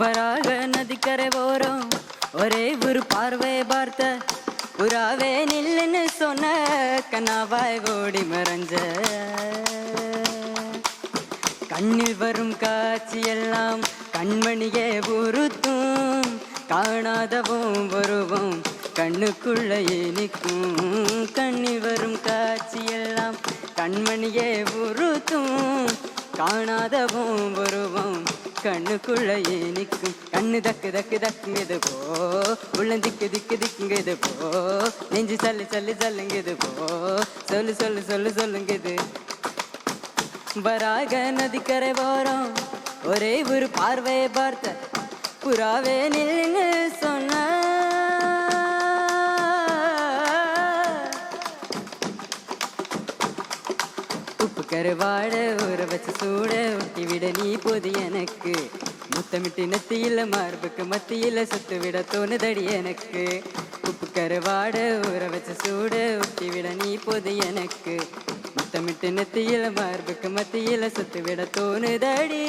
வராக நதிக்கரை ஓரம் ஒரே ஒரு பார்வை பார்த்த புறாவே நில்லுன்னு சொன்ன கனாவாய் ஓடி மறைஞ்ச கண்ணில் வரும் காட்சியெல்லாம் கண்மணியே உறுத்தும் காணாதவும் வருவோம் கண்ணுக்குள்ளே நிற்கும் கண்ணில் வரும் காட்சியெல்லாம் கண்மணியே உறுத்தும் காணாதவும் வருவோம் கண்ணுக்குள்ளே நிற்கும் கண்ணு தக்கு தக்கு தக்குங்குது போ உள்ள திக்கு திக்கு திக்குங்குது போ நெஞ்சு சல்லு சல்லு சல்லுங்குது போ சொல்லு சொல்லு சொல்லு சொல்லுங்குது வராக நதிக்கரை ஓரம் ஒரே ஒரு பார்வையை பார்த்த புறாவே நில்லுன்னு சொன்ன உப்பு கருவாட ஊற வச்சு சூட ஒட்டி விட நீ போது எனக்கு முத்தமிட்டு நெத்தியில மார்புக்கு மத்தியில சுத்து விட தோணுதடி எனக்கு உப்பு கருவாட ஊற வச்சு சூட ஒட்டி விட நீ போது எனக்கு முத்தமிட்டு நெத்தியில மார்புக்கு மத்தியில சுத்து விட தோணுதடி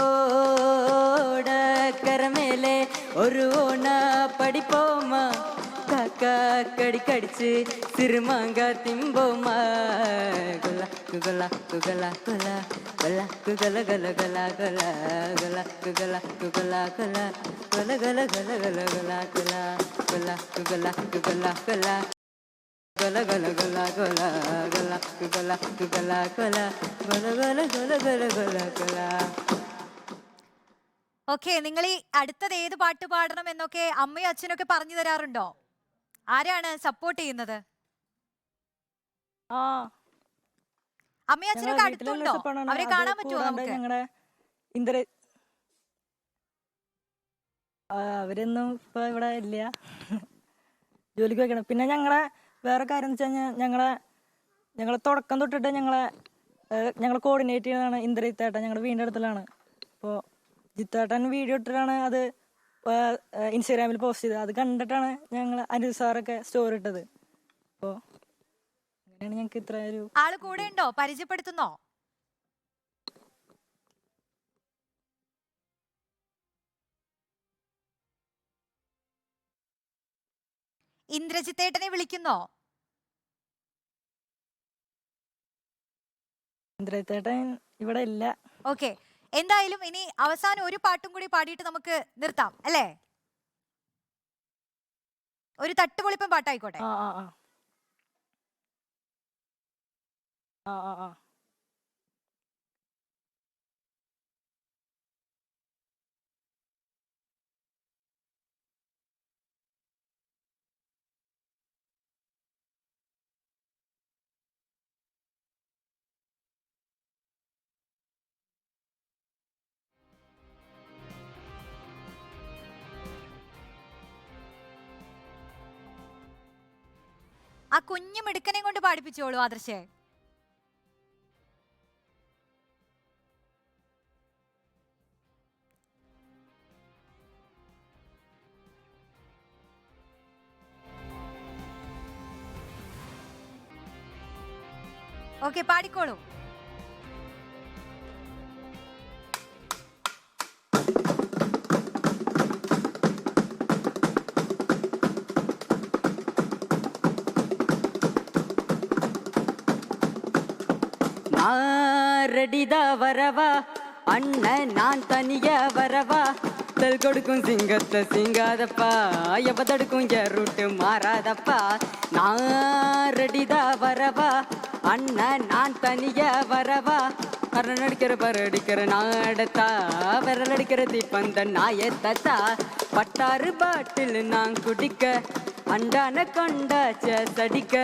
ஓட கரமேலே ஒரு ஓனா படிப்போமா காக்கா கடி கடிச்சு சிறுமாங்கா திம்போமா குலா குகலா குகலா குலா குலா குகல கல கலா குலா குலா குகலா குகலா குலா குல கல கல கல குலா குலா குலா குகலா குகலா குலா குல கல குலா குலா குலா குகலா குகலா குலா குல கல குல கல குலா குலா. ഓക്കെ, നിങ്ങൾ ഈ അടുത്തത് ഏത് പാട്ട് പാടണം എന്നൊക്കെ അമ്മയും അച്ഛനൊക്കെ പറഞ്ഞു തരാറുണ്ടോ? ആരാണ് സപ്പോർട്ട് ചെയ്യുന്നത്? അമ്മയും അച്ഛനൊക്കെ അടുത്തുണ്ടോ? അവരെ കാണാൻ പറ്റുമോ നമുക്ക്? അവരൊന്നും ഇപ്പൊ ഇവിടെ ഇല്ല, ജോലിക്ക് വെക്കണം. പിന്നെ ഞങ്ങളെ വേറെ കാര്യം എന്ന് വെച്ച് കഴിഞ്ഞാൽ ഞങ്ങളെ തുടക്കം തൊട്ടിട്ട് ഞങ്ങളെ കോർഡിനേറ്റ് ചെയ്യുന്നതാണ് ഇന്ദ്രജിത്തേട്ടൻ. ഞങ്ങളുടെ വീടിൻ്റെ അടുത്തുള്ളതാണ്. അപ്പോൾ ജിത്തേട്ടൻ വീഡിയോ ഇട്ടിട്ടാണ് അത് ഇൻസ്റ്റാഗ്രാമിൽ പോസ്റ്റ് ചെയ്തത്. അത് കണ്ടിട്ടാണ് ഞങ്ങൾ അനിൽ സാറൊക്കെ സ്റ്റോറി ഇട്ടത്. അപ്പോൾ അങ്ങനെയാണ് ഞങ്ങൾക്ക് ഇത്ര ഒരു ആള് കൂടെ ഉണ്ടോ? പരിചയപ്പെടുത്തുന്നോ? ഇന്ദ്രജിത്തേട്ടനെ വിളിക്കുന്നോ? ഇന്ദ്രജിത്തേട്ടൻ ഇവിടെ ഇല്ല. ഓക്കെ, എന്തായാലും ഇനി അവസാനം ഒരു പാട്ടും കൂടി പാടിയിട്ട് നമുക്ക് നിർത്താം അല്ലേ? ഒരു തട്ടുപൊളിപ്പൻ പാട്ടായിക്കോട്ടെ. ആ കുഞ്ഞു മിടുക്കനെ കൊണ്ട് പാടിപ്പിച്ചോളൂ ആദർശേ. ഓക്കെ, പാടിക്കോളൂ. ரெடிதா வரவா அண்ணன் நான் தனியா வரவா தல் கொடுக்கும் சிங்கத்தை சிங்காதப்பா எப்ப தடுக்கும் ரூட்டு மாறாதப்பா நான் ரெடிதா வரவா அண்ணன் நான் தனியா வரவா கரண் அடிக்கிற பரடிக்கிற நாடத்தா விரல் அடிக்கிற தீப்பந்த நாயத்தா பட்டாறு பாட்டில் நான் குடிக்க அண்டான கொண்டாச்ச சடிக்க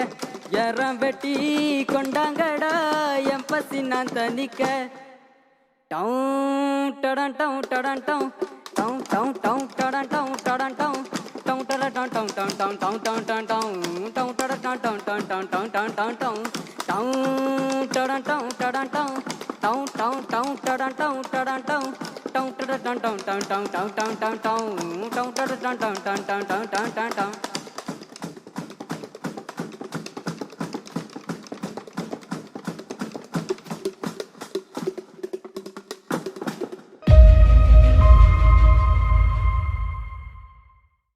எறம் வெட்டி கொண்டாங்கடா என் பசி நான் தனிக்க டவுன் டடன் டவுன் டடன் டவுன் டவுன் டவுன் டவுன் டடன் டவுன் டடன் டவுன் டவுன் டட down down down down down down down down down டட down down down down down down down down down டடன் டவுன் டடன் டவுன் டவுன் டவுன் டவுன் டடன் down டடன் down down டட down down down down down down down down down டட down down down down down down